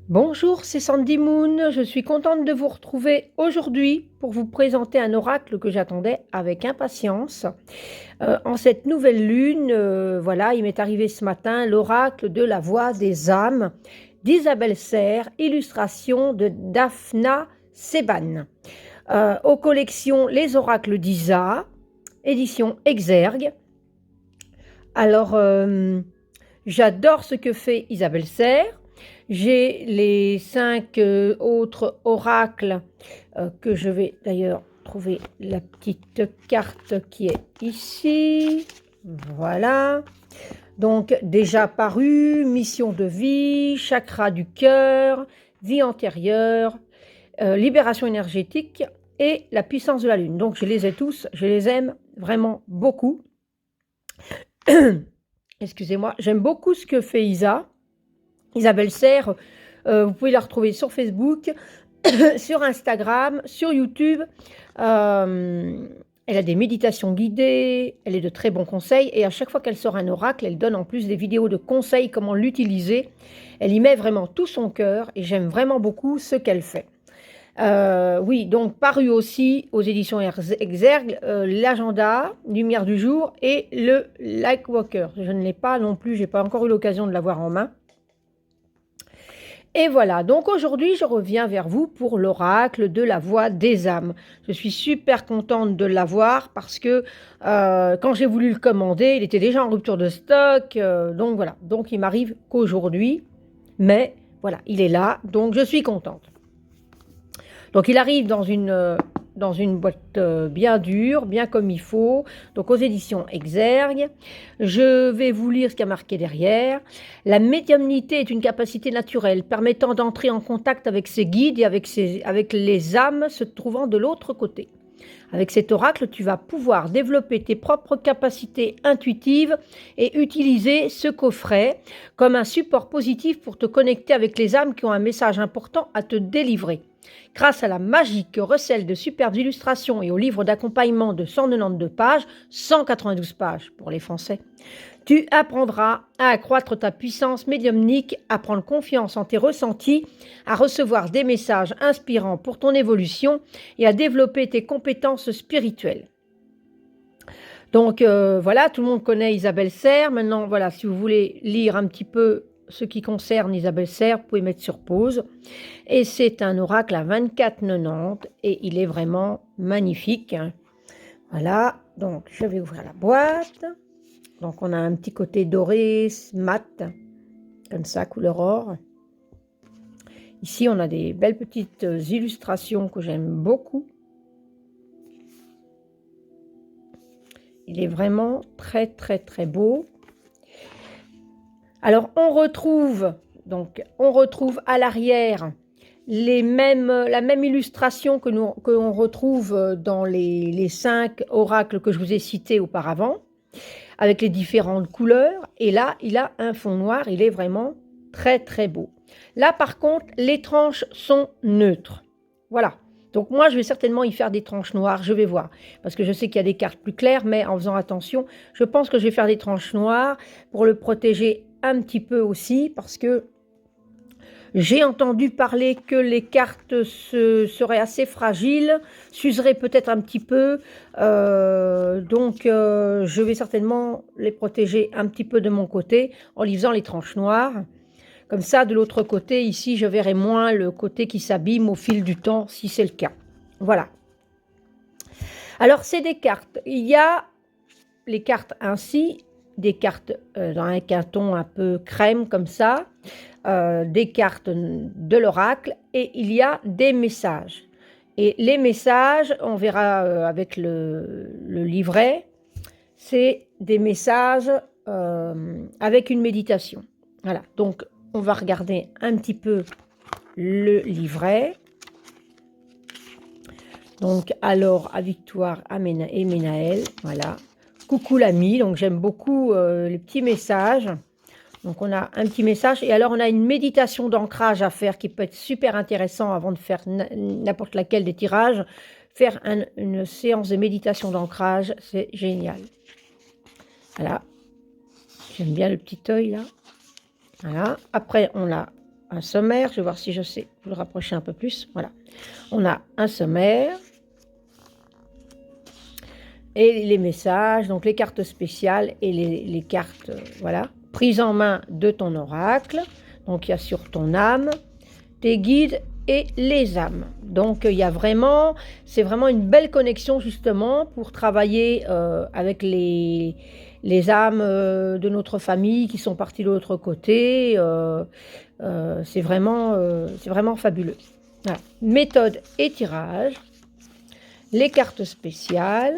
Bonjour, c'est Sandy Moon. Je suis contente de vous retrouver aujourd'hui pour vous présenter un oracle que j'attendais avec impatience. En cette nouvelle lune, voilà, il m'est arrivé ce matin l'oracle de la voix des âmes d'Isabelle Serre, illustration de Daphna Seban. Aux collections Les Oracles d'Isa, édition Exergue. Alors, j'adore ce que fait Isabelle Serre. J'ai les 5 autres oracles que je vais d'ailleurs trouver la petite carte qui est ici. Voilà. Donc déjà paru, mission de vie, chakra du cœur, vie antérieure, libération énergétique et la puissance de la lune. Donc je les ai tous, je les aime vraiment beaucoup. Excusez-moi, j'aime beaucoup ce que fait Isabelle Serre. Vous pouvez la retrouver sur Facebook, sur Instagram, sur YouTube. Elle a des méditations guidées, elle est de très bons conseils et à chaque fois qu'elle sort un oracle, elle donne en plus des vidéos de conseils comment l'utiliser. Elle y met vraiment tout son cœur et j'aime vraiment beaucoup ce qu'elle fait. Oui, donc paru aussi aux éditions Exergue, l'agenda, Lumière du jour et le Lightworker. Je ne l'ai pas non plus, j'ai pas encore eu l'occasion de l'avoir en main. Et voilà, donc aujourd'hui, je reviens vers vous pour l'oracle de la voix des âmes. Je suis super contente de l'avoir parce que quand j'ai voulu le commander, il était déjà en rupture de stock. Donc voilà, donc il m'arrive qu'aujourd'hui, mais voilà, il est là, donc je suis contente. Donc il arrive dans une boîte bien dure, bien comme il faut, donc aux éditions Exergue. Je vais vous lire ce qu'il y a marqué derrière. La médiumnité est une capacité naturelle permettant d'entrer en contact avec ses guides et avec les âmes se trouvant de l'autre côté. Avec cet oracle, tu vas pouvoir développer tes propres capacités intuitives et utiliser ce coffret comme un support positif pour te connecter avec les âmes qui ont un message important à te délivrer. Grâce à la magie que recèle de superbes illustrations et au livre d'accompagnement de 192 pages, 192 pages pour les Français, tu apprendras à accroître ta puissance médiumnique, à prendre confiance en tes ressentis, à recevoir des messages inspirants pour ton évolution et à développer tes compétences spirituelles. Donc voilà, tout le monde connaît Isabelle Serre. Maintenant, voilà, si vous voulez lire un petit peu ce qui concerne Isabelle Serre, vous pouvez mettre sur pause. Et c'est un oracle à 24,90 et il est vraiment magnifique. Voilà, donc je vais ouvrir la boîte. Donc on a un petit côté doré, mat, comme ça, couleur or. Ici, on a des belles petites illustrations que j'aime beaucoup. Il est vraiment très, très, très beau. Alors, on retrouve à l'arrière la même illustration que l'on retrouve dans les 5 oracles que je vous ai cités auparavant, avec les différentes couleurs. Et là, il a un fond noir, il est vraiment très, très beau. Là, par contre, les tranches sont neutres. Voilà. Donc moi, je vais certainement y faire des tranches noires, je vais voir. Parce que je sais qu'il y a des cartes plus claires, mais en faisant attention, je pense que je vais faire des tranches noires pour le protéger un petit peu aussi, parce que j'ai entendu parler que les cartes seraient assez fragiles, s'useraient peut-être un petit peu, donc je vais certainement les protéger un petit peu de mon côté en lisant les tranches noires. Comme ça, de l'autre côté, ici, je verrai moins le côté qui s'abîme au fil du temps, si c'est le cas. Voilà. Alors, c'est des cartes. Il y a les cartes ainsi, des cartes dans un carton un peu crème comme ça, des cartes de l'oracle et il y a des messages. Et les messages, on verra avec le livret, c'est des messages avec une méditation. Voilà, donc on va regarder un petit peu le livret. Donc, alors, à Victoire et Ménaël, voilà. Coucou l'ami, donc j'aime beaucoup les petits messages. Donc, on a un petit message. Et alors, on a une méditation d'ancrage à faire qui peut être super intéressant avant de faire n'importe laquelle des tirages. Faire une séance de méditation d'ancrage, c'est génial. Voilà. J'aime bien le petit œil, là. Voilà. Après, on a un sommaire. Je vais voir si je sais vous le rapprocher un peu plus. Voilà. On a un sommaire. Et les messages, donc les cartes spéciales et les cartes, voilà, prise en main de ton oracle. Donc il y a sur ton âme, tes guides et les âmes. Donc il y a vraiment, c'est vraiment une belle connexion justement pour travailler avec les âmes de notre famille qui sont parties de l'autre côté. C'est vraiment fabuleux. Voilà. Méthode et tirage, les cartes spéciales.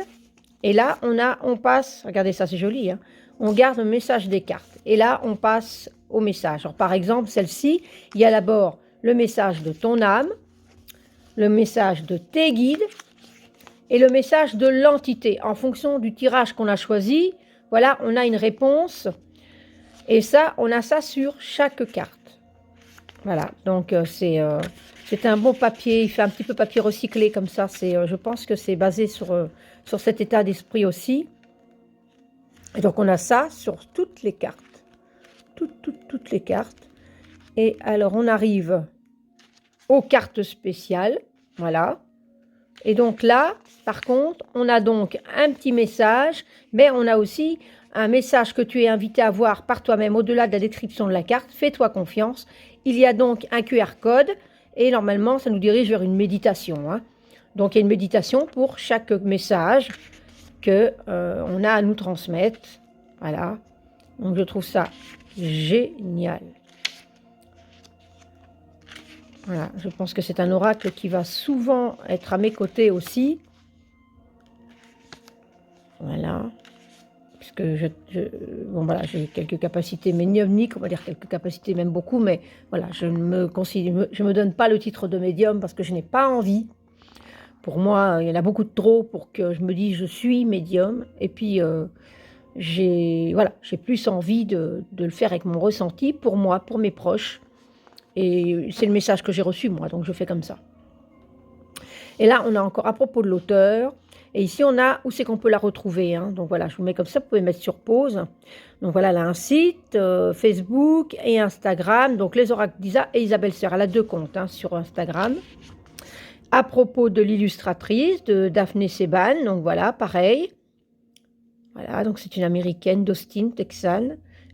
Et là, on passe, regardez ça, c'est joli, hein, on garde le message des cartes. Et là, on passe au message. Alors, par exemple, celle-ci, il y a d'abord le message de ton âme, le message de tes guides et le message de l'entité. En fonction du tirage qu'on a choisi, voilà, on a une réponse. Et ça, on a ça sur chaque carte. Voilà, donc c'est un bon papier, il fait un petit peu papier recyclé comme ça. Je pense que c'est basé sur cet état d'esprit aussi. Et donc on a ça sur toutes les cartes. Toutes les cartes. Et alors on arrive aux cartes spéciales. Voilà. Et donc là, par contre, on a donc un petit message, mais on a aussi un message que tu es invité à voir par toi-même au-delà de la description de la carte. Fais-toi confiance. Il y a donc un QR code et normalement, ça nous dirige vers une méditation, hein. Donc, il y a une méditation pour chaque message que on a à nous transmettre. Voilà. Donc, je trouve ça génial. Voilà. Je pense que c'est un oracle qui va souvent être à mes côtés aussi. Voilà. Parce que bon, voilà, j'ai quelques capacités médiumniques, on va dire quelques capacités, même beaucoup, mais voilà, je me donne pas le titre de médium parce que je n'ai pas envie. Pour moi, il y en a beaucoup de trop pour que je me dise je suis médium. Et puis, j'ai plus envie de le faire avec mon ressenti pour moi, pour mes proches. Et c'est le message que j'ai reçu, moi, donc je fais comme ça. Et là, on a encore à propos de l'auteur. Et ici, on a où c'est qu'on peut la retrouver, hein. Donc voilà, je vous mets comme ça, vous pouvez mettre sur pause. Donc voilà, elle a un site, Facebook et Instagram. Donc les oracles d'Isa et Isabelle Serre. Elle a 2 comptes, hein, sur Instagram. À propos de l'illustratrice, de Daphné Seban. Donc voilà, pareil. Voilà, donc c'est une américaine d'Austin, Texas.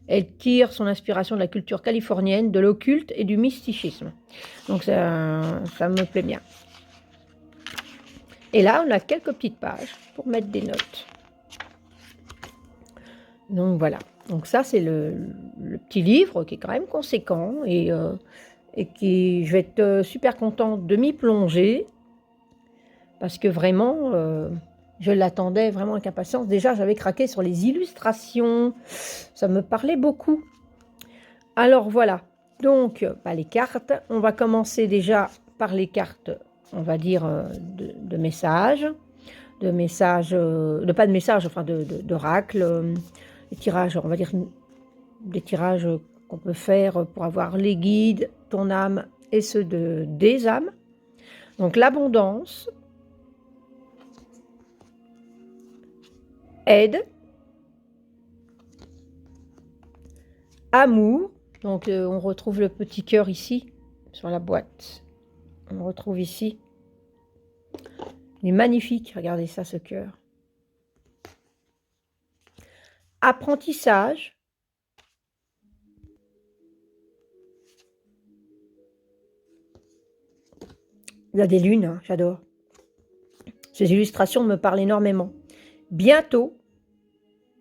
Elle tire son inspiration de la culture californienne, de l'occulte et du mysticisme. Donc ça me plaît bien. Et là, on a quelques petites pages pour mettre des notes. Donc voilà. Donc ça, c'est le petit livre qui est quand même conséquent et qui, je vais être super contente de m'y plonger parce que vraiment, je l'attendais vraiment avec impatience. Déjà, j'avais craqué sur les illustrations. Ça me parlait beaucoup. Alors voilà. Donc, les cartes. On va commencer déjà par les cartes, on va dire, de messages. Pas de messages, enfin d'oracles. Les tirages, on va dire, des tirages qu'on peut faire pour avoir les guides, ton âme et ceux des âmes. Donc l'abondance, aide, amour. Donc on retrouve le petit cœur ici, sur la boîte. On retrouve ici. Il est magnifique, regardez ça, ce cœur. Apprentissage. Il y a des lunes, hein, j'adore. Ces illustrations me parlent énormément. Bientôt,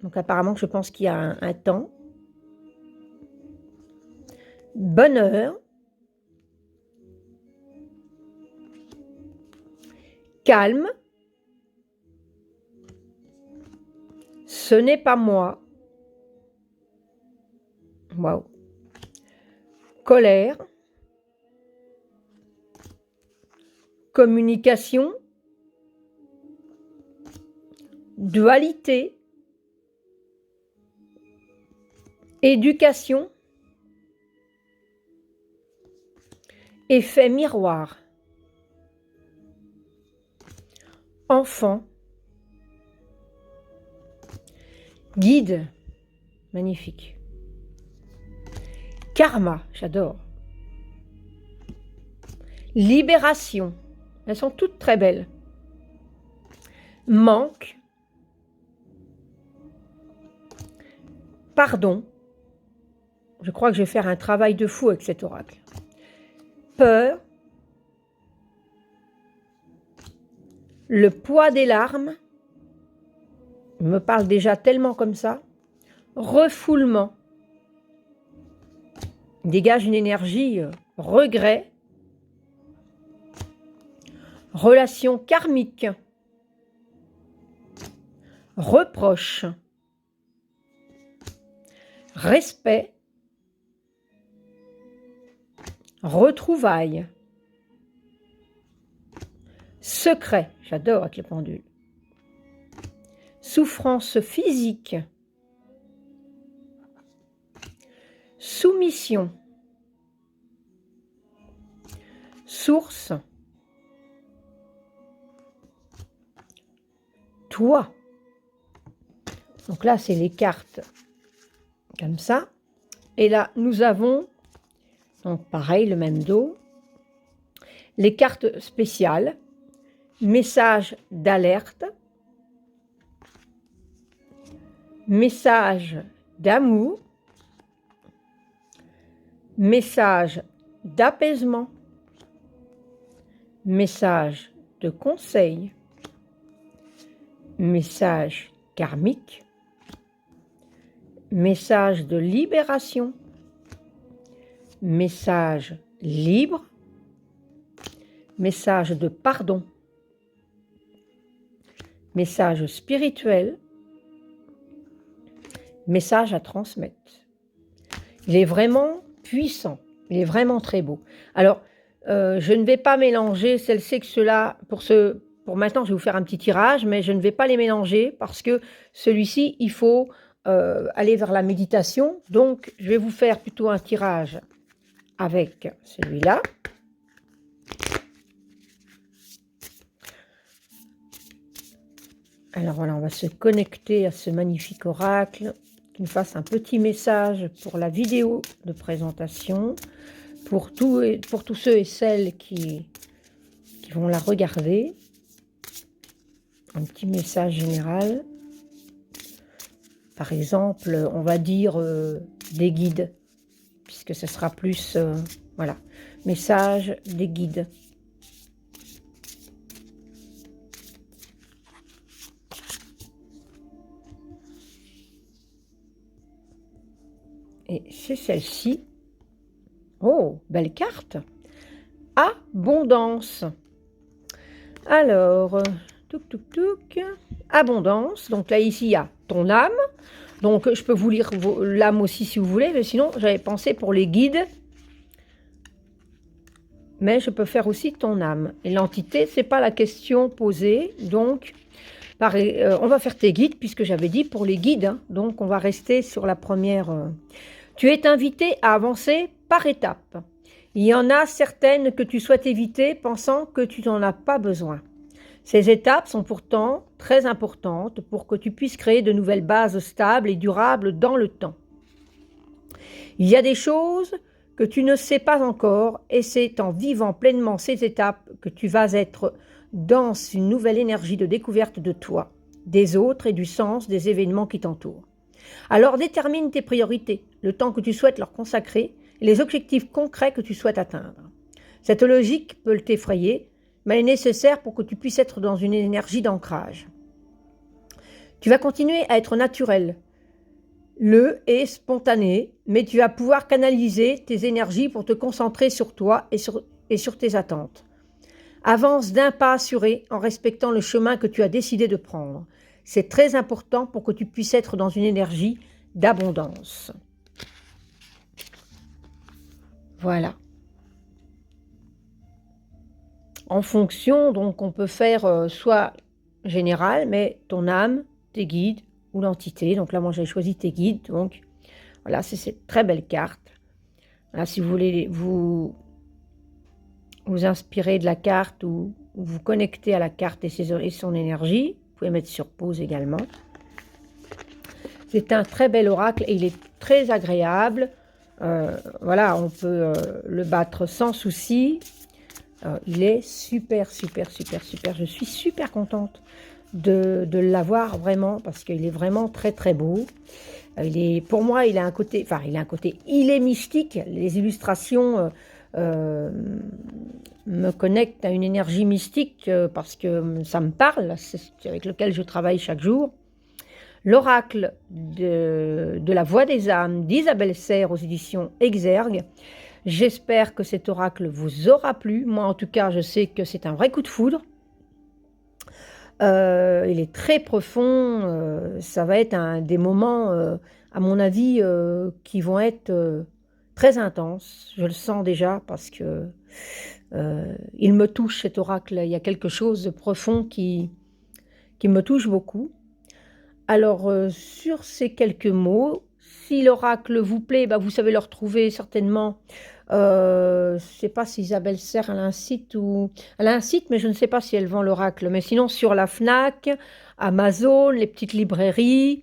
donc apparemment je pense qu'il y a un temps. Bonheur. Calme. Ce n'est pas moi. Waouh. Colère. Communication. Dualité. Éducation. Effet miroir. Enfant. Guide. Magnifique. Karma, j'adore. Libération. Elles sont toutes très belles. Manque. Pardon. Je crois que je vais faire un travail de fou avec cet oracle. Peur. Le poids des larmes. Il me parle déjà tellement comme ça. Refoulement. Il dégage une énergie regret. Relation karmique. Reproche. Respect. Retrouvailles. Secret. J'adore avec les pendules. Souffrance physique. Soumission. Source. Toi. Donc là, c'est les cartes comme ça. Et là, nous avons, donc pareil, le même dos, les cartes spéciales, message d'alerte, message d'amour, message d'apaisement, message de conseil, message karmique, message de libération, message libre, message de pardon, message spirituel, message à transmettre. Il est vraiment puissant, il est vraiment très beau. Alors, je ne vais pas mélanger celle-ci que cela pour maintenant, je vais vous faire un petit tirage, mais je ne vais pas les mélanger parce que celui-ci, il faut aller vers la méditation. Donc, je vais vous faire plutôt un tirage avec celui-là. Alors voilà, on va se connecter à ce magnifique oracle qui nous fasse un petit message pour la vidéo de présentation, pour tous ceux et celles qui vont la regarder. Un petit message général. Par exemple, on va dire des guides, puisque ce sera plus, voilà, message des guides. Et c'est celle-ci. Oh, belle carte. Abondance. Alors, abondance. Donc là, ici, il y a ton âme. Donc, je peux vous lire l'âme aussi si vous voulez. Mais sinon, j'avais pensé pour les guides. Mais je peux faire aussi ton âme. Et l'entité, c'est pas la question posée. Donc, on va faire tes guides, puisque j'avais dit pour les guides. Hein. Donc, on va rester sur la première. Tu es invité à avancer par étapes. Il y en a certaines que tu souhaites éviter, pensant que tu n'en as pas besoin. Ces étapes sont pourtant très importantes pour que tu puisses créer de nouvelles bases stables et durables dans le temps. Il y a des choses que tu ne sais pas encore et c'est en vivant pleinement ces étapes que tu vas être dans une nouvelle énergie de découverte de toi, des autres et du sens des événements qui t'entourent. Alors détermine tes priorités, le temps que tu souhaites leur consacrer et les objectifs concrets que tu souhaites atteindre. Cette logique peut t'effrayer, mais elle est nécessaire pour que tu puisses être dans une énergie d'ancrage. Tu vas continuer à être naturel, et spontané, mais tu vas pouvoir canaliser tes énergies pour te concentrer sur toi et sur tes attentes. Avance d'un pas assuré en respectant le chemin que tu as décidé de prendre. C'est très important pour que tu puisses être dans une énergie d'abondance. Voilà. En fonction, donc, on peut faire soit général, mais ton âme, tes guides ou l'entité. Donc là, moi, j'ai choisi tes guides. Donc, voilà, c'est cette très belle carte. Là, si vous voulez vous inspirer de la carte ou vous connecter à la carte et son énergie, vous pouvez mettre sur pause également. C'est un très bel oracle et il est très agréable. Voilà, on peut le battre sans souci. Il est super, super, super, super. Je suis super contente de l'avoir vraiment parce qu'il est vraiment très, très beau. Pour moi, il a un côté, enfin, il est mystique. Les illustrations me connectent à une énergie mystique parce que ça me parle, c'est avec lequel je travaille chaque jour. L'oracle de la voix des âmes d'Isabelle Serres aux éditions Exergue. J'espère que cet oracle vous aura plu. Moi, en tout cas, je sais que c'est un vrai coup de foudre. Il est très profond. Ça va être des moments, à mon avis, qui vont être très intenses. Je le sens déjà parce que il me touche, cet oracle. Il y a quelque chose de profond qui me touche beaucoup. Alors, sur ces quelques mots, si l'oracle vous plaît, bah, vous savez le retrouver certainement. Je ne sais pas si Isabelle Serres, elle a un site ou... Elle a un site, mais je ne sais pas si elle vend l'oracle. Mais sinon, sur la Fnac, Amazon, les petites librairies,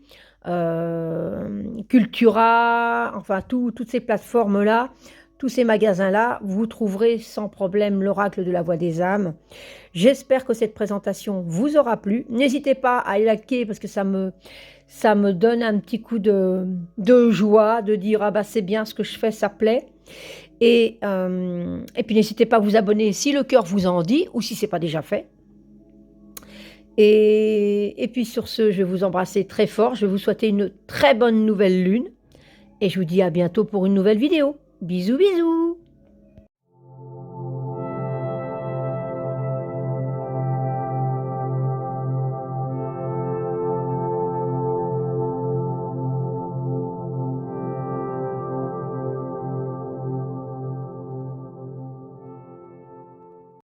Cultura, enfin, toutes ces plateformes-là, tous ces magasins-là, vous trouverez sans problème l'oracle de la voix des âmes. J'espère que cette présentation vous aura plu. N'hésitez pas à liker parce que ça me donne un petit coup de joie, de dire « Ah bah c'est bien ce que je fais, ça plaît ». Et puis n'hésitez pas à vous abonner si le cœur vous en dit ou si ce n'est pas déjà fait. Et puis sur ce, je vais vous embrasser très fort. Je vais vous souhaiter une très bonne nouvelle lune. Et je vous dis à bientôt pour une nouvelle vidéo. Bisous, bisous!